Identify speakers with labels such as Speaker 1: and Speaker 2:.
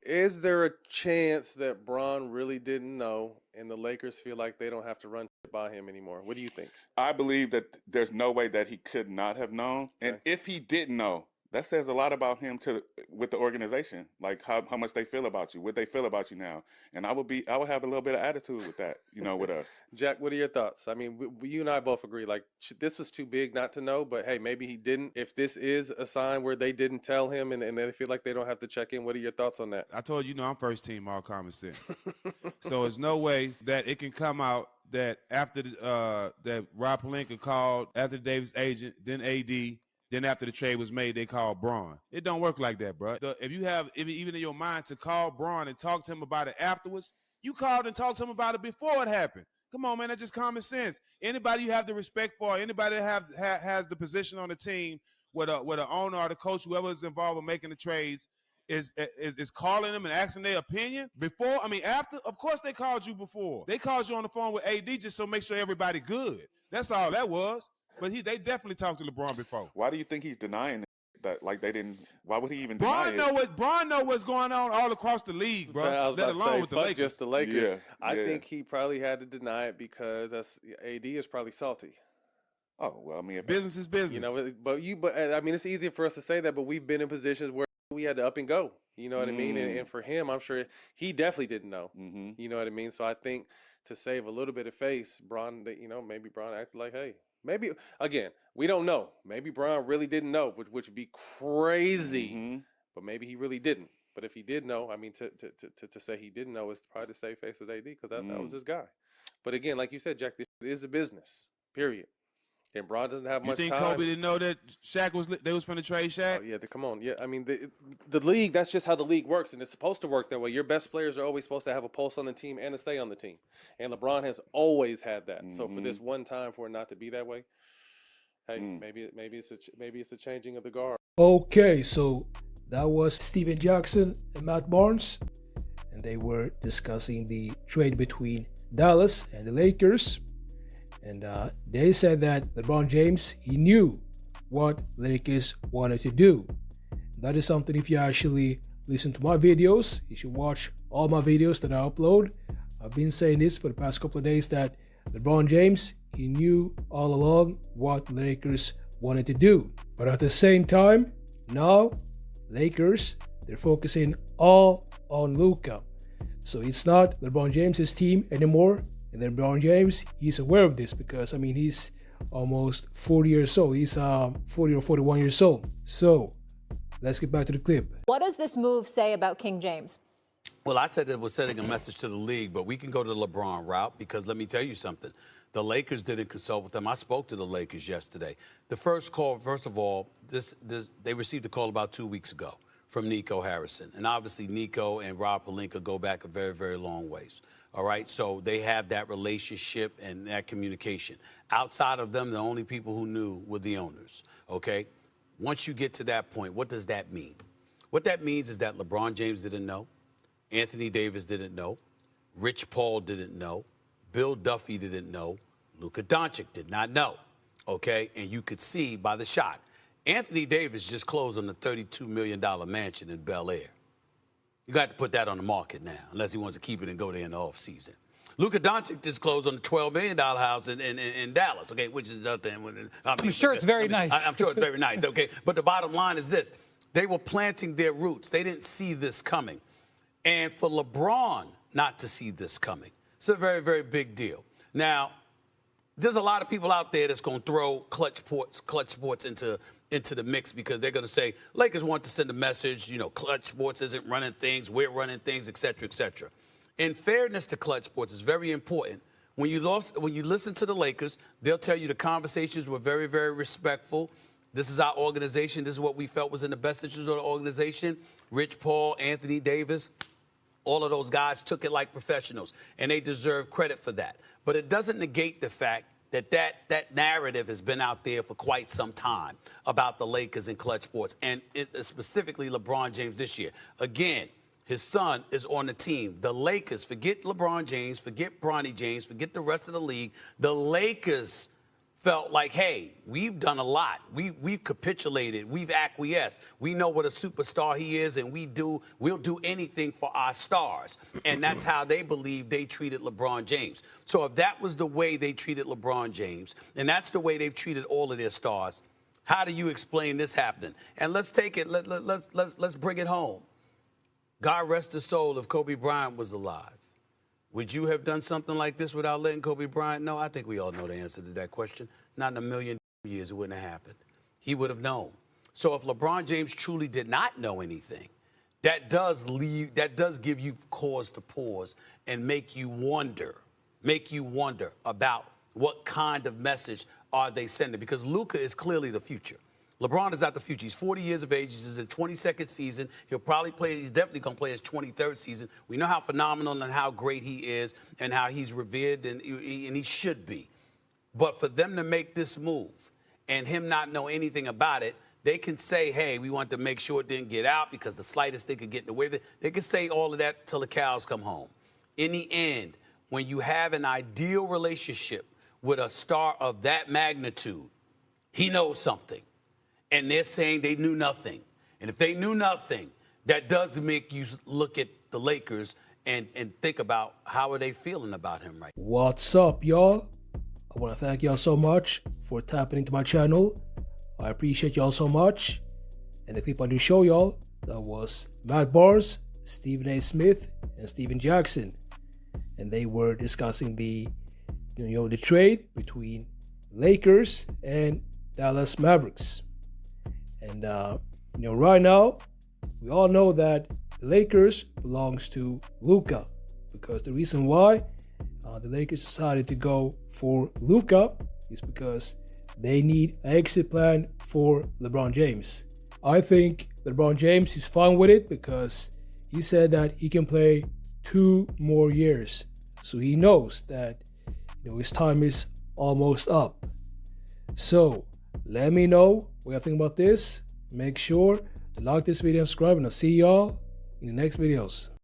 Speaker 1: Is there a chance that Bron really didn't know and the Lakers feel like they don't have to run by him anymore? What do you think?
Speaker 2: I believe that there's no way that he could not have known. And
Speaker 1: Okay.
Speaker 2: if he didn't know, that says a lot about him with the organization, like how much they feel about you, what they feel about you now. And I would have a little bit of attitude with that, with us.
Speaker 1: Jack, what are your thoughts? I mean, you and I both agree, like, this was too big not to know, but hey, maybe he didn't. If this is a sign where they didn't tell him and they feel like they don't have to check in, what are your thoughts on that?
Speaker 3: I told you, I'm first team all common sense. So there's no way that it can come out that after that Rob Pelinka called Anthony Davis' agent, then AD, then after the trade was made, they called Bron. It don't work like that, bro. If you have even in your mind to call Bron and talk to him about it afterwards, you called and talked to him about it before it happened. Come on, man, that's just common sense. Anybody you have the respect for, anybody that has the position on the team, where the owner or the coach, whoever is involved in making the trades, is calling them and asking their opinion before. I mean, after. Of course, they called you before. They called you on the phone with AD just so make sure everybody good. That's all that was. But they definitely talked to LeBron before.
Speaker 2: Why do you think he's denying that? Like they didn't. Why would he even deny it?
Speaker 3: Bron know what's going on all across the league, bro.
Speaker 1: I was
Speaker 3: Let
Speaker 1: about to
Speaker 3: alone
Speaker 1: say,
Speaker 3: with the
Speaker 1: fuck
Speaker 3: Lakers.
Speaker 1: just the Lakers.
Speaker 2: Yeah,
Speaker 1: I think he probably had to deny it because AD is probably salty.
Speaker 2: Oh well, I mean,
Speaker 3: business is business.
Speaker 1: But I mean, it's easier for us to say that, but we've been in positions where we had to up and go. You know what I mean? And for him, I'm sure he definitely didn't know.
Speaker 2: Mm-hmm.
Speaker 1: You know what I mean? So I think to save a little bit of face, Bron, maybe Bron acted like, hey, maybe again, we don't know. Maybe Bron really didn't know, which would be crazy.
Speaker 2: Mm-hmm.
Speaker 1: But maybe he really didn't. But if he did know, I mean, to say he didn't know is probably to save face with AD because that was his guy. But again, like you said, Jack, this is a business. Period. And Bron doesn't have much time.
Speaker 3: You think Kobe didn't know that Shaq was finna trade Shaq?
Speaker 1: Oh, yeah, come on. Yeah, I mean, the league, that's just how the league works, and it's supposed to work that way. Your best players are always supposed to have a pulse on the team and a say on the team. And LeBron has always had that. Mm-hmm. So for this one time for it not to be that way, hey, maybe it's a changing of the guard.
Speaker 4: Okay, so that was Steven Jackson and Matt Barnes, and they were discussing the trade between Dallas and the Lakers. And they said that LeBron James, he knew what Lakers wanted to do. That is something, if you actually listen to my videos, you should watch all my videos that I upload. I've been saying this for the past couple of days that LeBron James, he knew all along what Lakers wanted to do. But at the same time, now Lakers, they're focusing all on Luca. So it's not LeBron James's team anymore. And then LeBron James, he's aware of this because, I mean, he's almost 40 years old. He's 40 or 41 years old. So let's get back to the clip.
Speaker 5: What does this move say about King James?
Speaker 6: Well, I said it was sending a message to the league, but we can go to the LeBron route because let me tell you something. The Lakers didn't consult with them. I spoke to the Lakers yesterday. The first call, first of all, they received a call about 2 weeks ago from Nico Harrison. And obviously Nico and Rob Pelinka go back a very, very long ways. All right, so they have that relationship and that communication. Outside of them, the only people who knew were the owners, okay? Once you get to that point, what does that mean? What that means is that LeBron James didn't know, Anthony Davis didn't know, Rich Paul didn't know, Bill Duffy didn't know, Luca Doncic did not know, okay? And you could see by the shot. Anthony Davis just closed on the $32 million mansion in Bel Air. You got to put that on the market now, unless he wants to keep it and go there in the offseason. Luca Doncic just closed on the $12 million house in Dallas, okay, which is another thing.
Speaker 7: I'm sure it's very nice.
Speaker 6: I'm sure it's very nice, okay. But the bottom line is this. They were planting their roots. They didn't see this coming. And for LeBron not to see this coming, it's a very, very big deal. Now, there's a lot of people out there that's going to throw clutch sports into the mix because they're going to say, Lakers want to send a message, Clutch Sports isn't running things, we're running things, et cetera, et cetera. In fairness to Clutch Sports, it's very important. When you listen to the Lakers, they'll tell you the conversations were very, very respectful. This is our organization. This is what we felt was in the best interest of the organization. Rich Paul, Anthony Davis, all of those guys took it like professionals, and they deserve credit for that. But it doesn't negate the fact that narrative has been out there for quite some time about the Lakers and Clutch Sports, and specifically LeBron James this year. Again, his son is on the team. The Lakers, forget LeBron James, forget Bronny James, forget the rest of the league. The Lakers felt like, hey, we've done a lot. We've capitulated. We've acquiesced. We know what a superstar he is, and we'll do anything for our stars. And that's how they believe they treated LeBron James. So if that was the way they treated LeBron James, and that's the way they've treated all of their stars, how do you explain this happening? And let's take it, let's bring it home. God rest his soul, if Kobe Bryant was alive, would you have done something like this without letting Kobe Bryant know? I think we all know the answer to that question. Not in a million years it wouldn't have happened. He would have known. So if LeBron James truly did not know anything, that does give you cause to pause and make you wonder about what kind of message are they sending? Because Luca is clearly the future. LeBron is not the future. He's 40 years of age. This is the 22nd season. He's definitely going to play his 23rd season. We know how phenomenal and how great he is and how he's revered, and he should be. But for them to make this move and him not know anything about it, they can say, hey, we want to make sure it didn't get out because the slightest thing could get in the way of it. They can say all of that till the cows come home. In the end, when you have an ideal relationship with a star of that magnitude, he knows something. And they're saying they knew nothing. And if they knew nothing, that does make you look at the Lakers and think about how are they feeling about him right now.
Speaker 4: What's up, y'all? I want to thank y'all so much for tapping into my channel. I appreciate y'all so much. And the clip I do show y'all, that was Matt Barnes, Stephen A. Smith, and Steven Jackson. And they were discussing the trade between Lakers and Dallas Mavericks. And, right now, we all know that the Lakers belongs to Luca, because the reason why the Lakers decided to go for Luca is because they need an exit plan for LeBron James. I think LeBron James is fine with it because he said that he can play 2 more years. So he knows that his time is almost up. So let me know what you think about this. Make sure to like this video and subscribe, and I'll see y'all in the next videos.